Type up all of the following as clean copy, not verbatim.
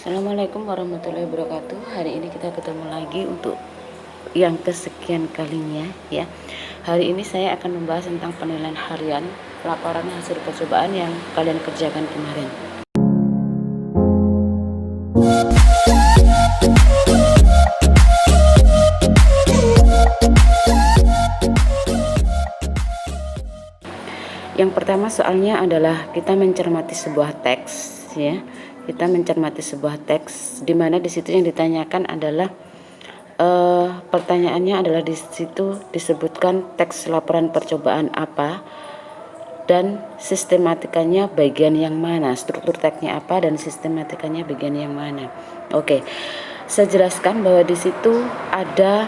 Assalamualaikum warahmatullahi wabarakatuh. Hari ini kita ketemu lagi untuk yang kesekian kalinya ya. Hari ini saya akan membahas tentang penilaian harian laporan hasil percobaan yang kalian kerjakan kemarin. Yang pertama soalnya adalah kita mencermati sebuah teks ya. Kita mencermati sebuah teks di mana di situ yang ditanyakan adalah pertanyaannya adalah di situ disebutkan teks laporan percobaan apa dan sistematikanya bagian yang mana, struktur teksnya apa dan sistematikanya bagian yang mana. Oke, saya jelaskan bahwa di situ ada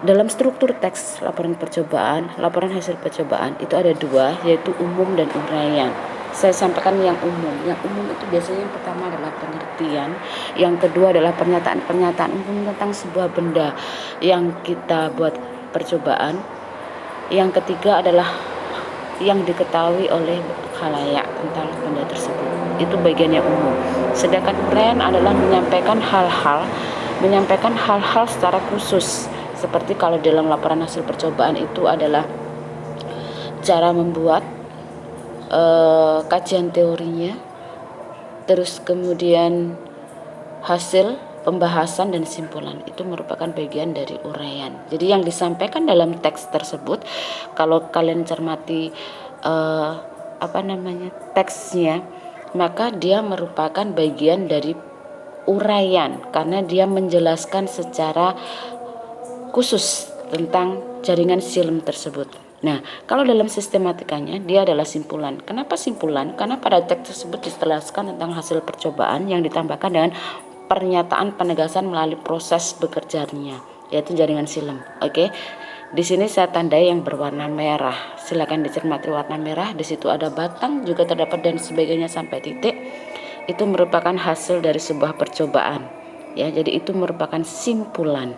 dalam struktur teks laporan percobaan, laporan hasil percobaan itu ada dua, yaitu umum dan uraian. Saya sampaikan yang umum. Yang umum itu biasanya yang pertama adalah pengertian, yang kedua adalah pernyataan umum tentang sebuah benda yang kita buat percobaan, yang ketiga adalah yang diketahui oleh khalayak tentang benda tersebut. Itu bagian yang umum. Sedangkan uraian adalah menyampaikan hal-hal secara khusus. Seperti kalau dalam laporan hasil percobaan itu adalah cara membuat, kajian teorinya, terus kemudian hasil pembahasan dan simpulan, itu merupakan bagian dari uraian. Jadi yang disampaikan dalam teks tersebut, kalau kalian cermati teksnya, maka dia merupakan bagian dari uraian karena dia menjelaskan secara khusus tentang jaringan silem tersebut. Nah, kalau dalam sistematikanya dia adalah simpulan. Kenapa simpulan? Karena pada teks tersebut dijelaskan tentang hasil percobaan yang ditambahkan dengan pernyataan penegasan melalui proses bekerjanya, yaitu jaringan silem. Oke. Di sini saya tandai yang berwarna merah. Silakan dicermati warna merah. Di situ ada batang juga terdapat dan sebagainya sampai titik. Itu merupakan hasil dari sebuah percobaan. Ya, jadi itu merupakan simpulan.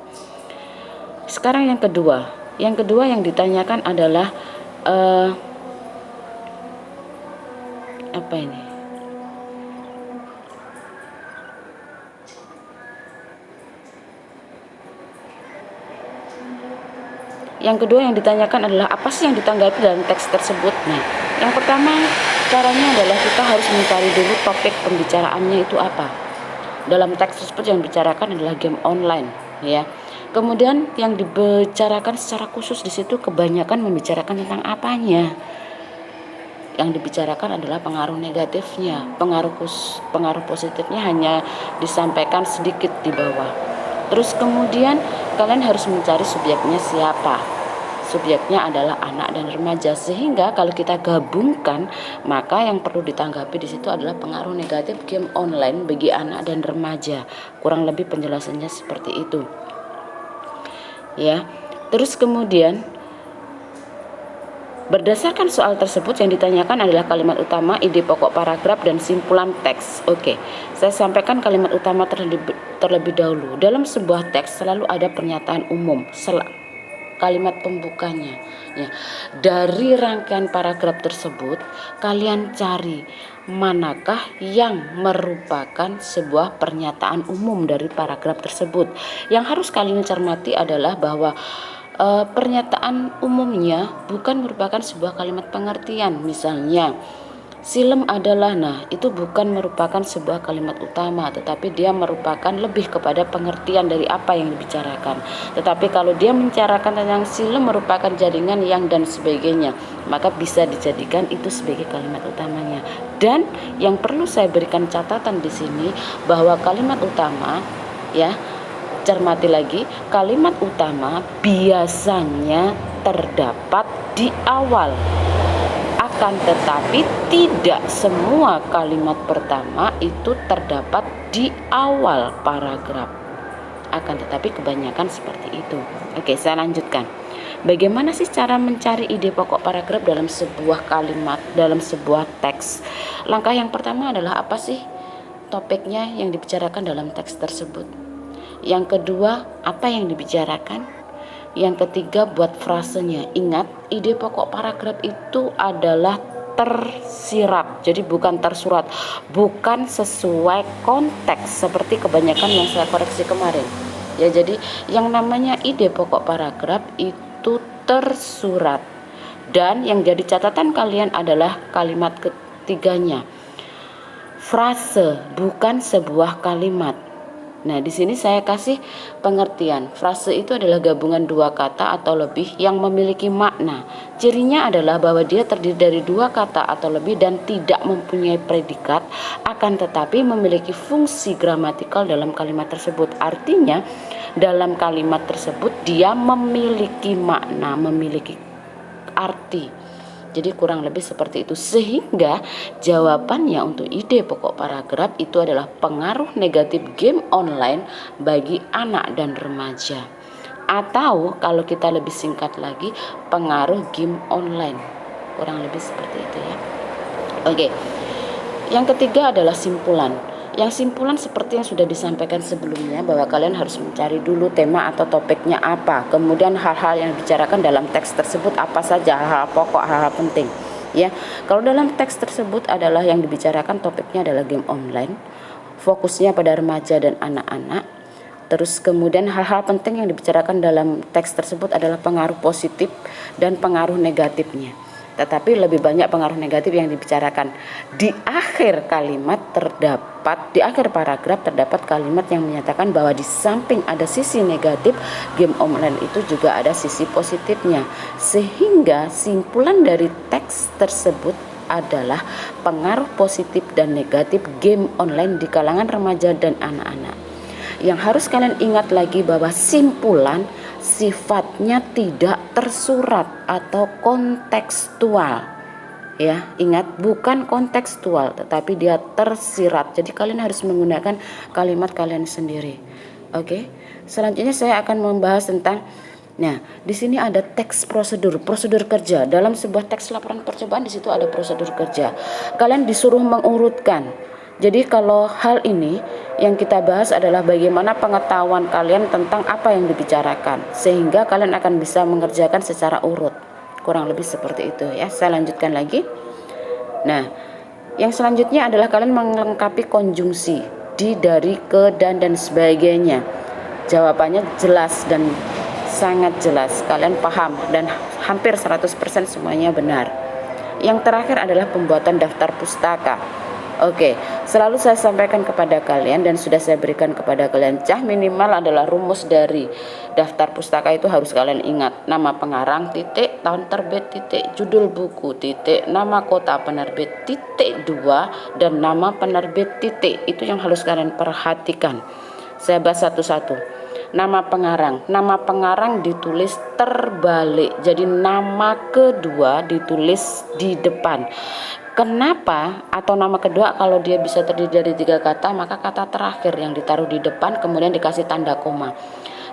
Sekarang yang kedua yang ditanyakan adalah apa ini? Yang kedua yang ditanyakan adalah apa sih yang ditanggapi dalam teks tersebut. Nah, yang pertama caranya adalah kita harus mencari dulu topik pembicaraannya itu apa. Dalam teks tersebut yang dibicarakan adalah game online, ya. Kemudian yang dibicarakan secara khusus di situ kebanyakan membicarakan tentang apanya. Yang dibicarakan adalah pengaruh negatifnya, pengaruh positifnya hanya disampaikan sedikit di bawah. Terus kemudian kalian harus mencari subjeknya siapa. Subjeknya adalah anak dan remaja, sehingga kalau kita gabungkan maka yang perlu ditanggapi di situ adalah pengaruh negatif game online bagi anak dan remaja. Kurang lebih penjelasannya seperti itu. Ya. Terus kemudian berdasarkan soal tersebut yang ditanyakan adalah kalimat utama, ide pokok paragraf dan simpulan teks. Oke, saya sampaikan kalimat utama terlebih dahulu. Dalam sebuah teks selalu ada pernyataan umum, kalimat pembukanya. Ya, dari rangkaian paragraf tersebut, kalian cari manakah yang merupakan sebuah pernyataan umum dari paragraf tersebut. Yang harus kalian cermati adalah bahwa pernyataan umumnya bukan merupakan sebuah kalimat pengertian. Misalnya silem adalah, nah itu bukan merupakan sebuah kalimat utama, tetapi dia merupakan lebih kepada pengertian dari apa yang dibicarakan. Tetapi kalau dia membicarakan tentang silem merupakan jaringan yang dan sebagainya, maka bisa dijadikan itu sebagai kalimat utamanya. Dan yang perlu saya berikan catatan di sini bahwa kalimat utama, ya, cermati lagi, kalimat utama biasanya terdapat di awal. Akan tetapi tidak semua kalimat pertama itu terdapat di awal paragraf. Akan tetapi kebanyakan seperti itu. Oke, saya lanjutkan. Bagaimana sih cara mencari ide pokok paragraf dalam sebuah kalimat, dalam sebuah teks? Langkah yang pertama adalah apa sih topiknya yang dibicarakan dalam teks tersebut? Yang kedua, apa yang dibicarakan? Yang ketiga, buat frasenya. Ingat, ide pokok paragraf itu adalah tersirat, jadi bukan tersurat, bukan sesuai konteks seperti kebanyakan yang saya koreksi kemarin. Ya, jadi yang namanya ide pokok paragraf itu tersurat, dan yang jadi catatan kalian adalah kalimat ketiganya, frase bukan sebuah kalimat. Nah, di sini saya kasih pengertian. Frase itu adalah gabungan dua kata atau lebih yang memiliki makna. Cirinya adalah bahwa dia terdiri dari dua kata atau lebih dan tidak mempunyai predikat, akan tetapi memiliki fungsi gramatikal dalam kalimat tersebut. Artinya, dalam kalimat tersebut dia memiliki makna, memiliki arti. Jadi kurang lebih seperti itu, sehingga jawabannya untuk ide pokok paragraf itu adalah pengaruh negatif game online bagi anak dan remaja. Atau kalau kita lebih singkat lagi, pengaruh game online. Kurang lebih seperti itu ya. Oke. Yang ketiga adalah simpulan. Yang simpulan seperti yang sudah disampaikan sebelumnya, bahwa kalian harus mencari dulu tema atau topiknya apa, kemudian hal-hal yang dibicarakan dalam teks tersebut apa saja, hal-hal pokok, hal-hal penting. Ya, kalau dalam teks tersebut adalah yang dibicarakan topiknya adalah game online, fokusnya pada remaja dan anak-anak. Terus kemudian hal-hal penting yang dibicarakan dalam teks tersebut adalah pengaruh positif dan pengaruh negatifnya. Tetapi lebih banyak pengaruh negatif yang dibicarakan. Di akhir kalimat terdapat, di akhir paragraf terdapat kalimat yang menyatakan bahwa di samping ada sisi negatif, game online itu juga ada sisi positifnya. Sehingga simpulan dari teks tersebut adalah pengaruh positif dan negatif game online di kalangan remaja dan anak-anak. Yang harus kalian ingat lagi bahwa simpulan sifatnya tidak tersurat atau kontekstual. Ya, ingat, bukan kontekstual tetapi dia tersirat. Jadi kalian harus menggunakan kalimat kalian sendiri. Oke. Selanjutnya saya akan membahas tentang, nah, di sini ada teks prosedur kerja. Dalam sebuah teks laporan percobaan di situ ada prosedur kerja. Kalian disuruh mengurutkan. Jadi kalau hal ini yang kita bahas adalah bagaimana pengetahuan kalian tentang apa yang dibicarakan, sehingga kalian akan bisa mengerjakan secara urut. Kurang lebih seperti itu ya. Saya lanjutkan lagi. Nah, yang selanjutnya adalah kalian melengkapi konjungsi di, dari, ke, dan sebagainya. Jawabannya jelas dan sangat jelas. Kalian paham dan hampir 100% semuanya benar. Yang terakhir adalah pembuatan daftar pustaka. Oke, selalu saya sampaikan kepada kalian dan sudah saya berikan kepada kalian, minimal adalah rumus dari daftar pustaka itu harus kalian ingat. Nama pengarang, titik, tahun terbit, titik, judul buku, titik, nama kota penerbit, titik 2, dan nama penerbit, titik. Itu yang harus kalian perhatikan. Saya bahas satu-satu. Nama pengarang ditulis terbalik, jadi nama kedua ditulis di depan. Kenapa? Atau nama kedua kalau dia bisa terdiri dari 3 kata, maka kata terakhir yang ditaruh di depan kemudian dikasih tanda koma.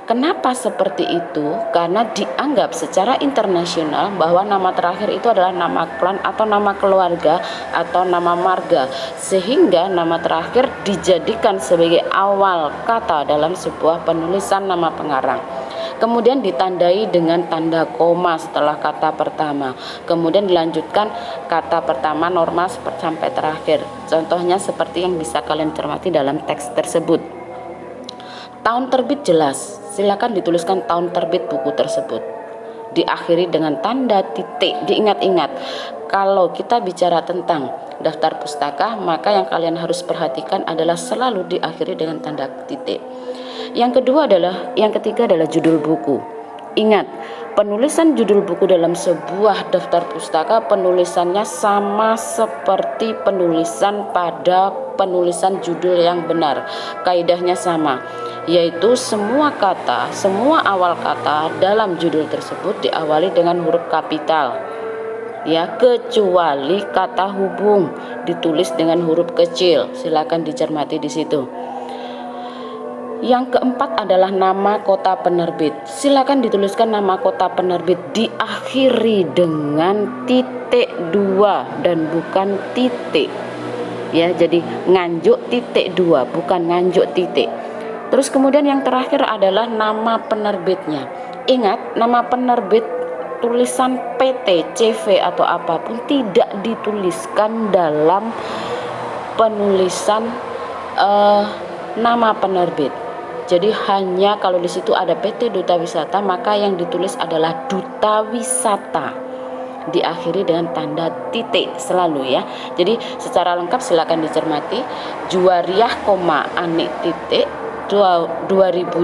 Kenapa seperti itu? Karena dianggap secara internasional bahwa nama terakhir itu adalah nama klan atau nama keluarga atau nama marga, sehingga nama terakhir dijadikan sebagai awal kata dalam sebuah penulisan nama pengarang. Kemudian ditandai dengan tanda koma setelah kata pertama. Kemudian dilanjutkan kata pertama normal sampai terakhir. Contohnya seperti yang bisa kalian cermati dalam teks tersebut. Tahun terbit jelas, silakan dituliskan tahun terbit buku tersebut. Diakhiri dengan tanda titik. Diingat-ingat, kalau kita bicara tentang daftar pustaka, maka yang kalian harus perhatikan adalah selalu diakhiri dengan tanda titik. Yang ketiga adalah judul buku. Ingat, penulisan judul buku dalam sebuah daftar pustaka penulisannya sama seperti penulisan pada penulisan judul yang benar. Kaidahnya sama, yaitu semua awal kata dalam judul tersebut diawali dengan huruf kapital. Ya, kecuali kata hubung ditulis dengan huruf kecil. Silakan dicermati di situ. Yang keempat adalah nama kota penerbit. Silakan dituliskan nama kota penerbit diakhiri dengan titik 2 dan bukan titik. Ya, jadi nganjuk titik 2 bukan nganjuk titik. Terus kemudian yang terakhir adalah nama penerbitnya. Ingat, nama penerbit tulisan PT, CV atau apapun tidak dituliskan dalam penulisan nama penerbit. Jadi hanya kalau di situ ada PT Duta Wisata, maka yang ditulis adalah Duta Wisata, diakhiri dengan tanda titik selalu ya. Jadi secara lengkap silakan dicermati. Juwariah, Anik titik 2020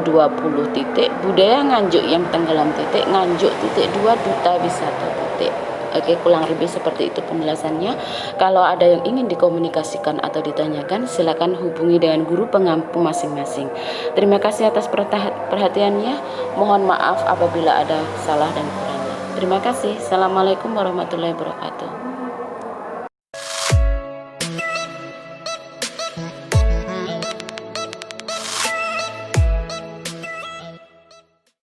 titik budaya Nganjuk yang tenggelam titik Nganjuk titik 2 Duta Wisata titik. Oke, kurang lebih seperti itu penjelasannya. Kalau ada yang ingin dikomunikasikan atau ditanyakan, silakan hubungi dengan guru pengampu masing-masing. Terima kasih atas perhatiannya. Mohon maaf apabila ada salah dan kurangnya. Terima kasih. Assalamualaikum warahmatullahi wabarakatuh.